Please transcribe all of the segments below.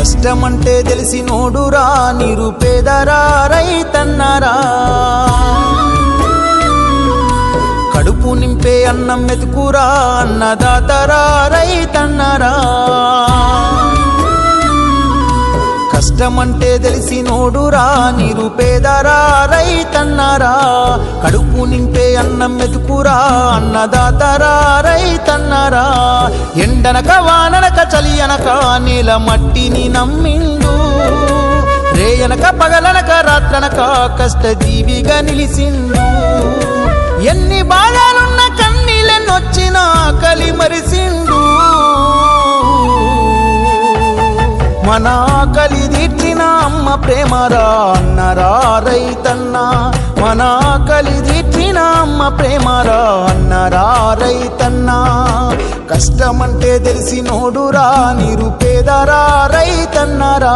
కష్టమంటే తెలిసినోడురా నిరుపేదరా రైతన్నరా కడుపు నింపే అన్నం మెతుకురా అన్నదాతరా రైతన్నరా కష్టమంటే తెలిసినోడురా నిరుపేదరా రైతన్నరా కడుపు నింపే అన్నం మెతుకురా అన్నదాతరా రైతన్నరా ఎండనక వాననక చలి అనక నేల మట్టిని నమ్మిండు రేయనక పగలనక రాత్రనక కష్టజీవిగా నిలిసిండు ఎన్ని బాధలున్న కన్నీళ్ళెన్నొచ్చినా ఆకలి మరిసిండు మన ఆకలి తీర్చిన అమ్మ ప్రేమరా అన్నరా రైతన్న మన ఆకలి తీర్చిన అమ్మ ప్రేమరా అన్నరా రైతన్న కష్టమంటే తెలిసినోడురా నిరుపేదరా రైతన్నరా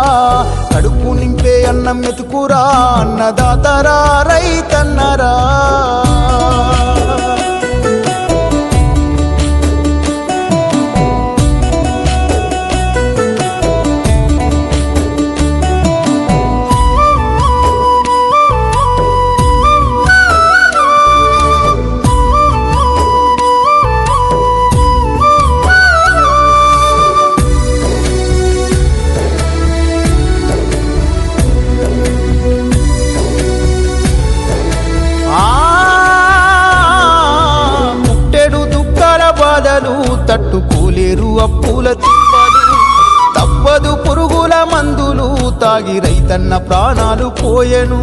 కడుపు నింపే అన్నం మెతుకురా అన్నదాతరా రైతన్నరా తట్టుకోలేరు అప్పుల తప్పదు పురుగుల మందులు తాగి రైతన్న ప్రాణాలు పోయెను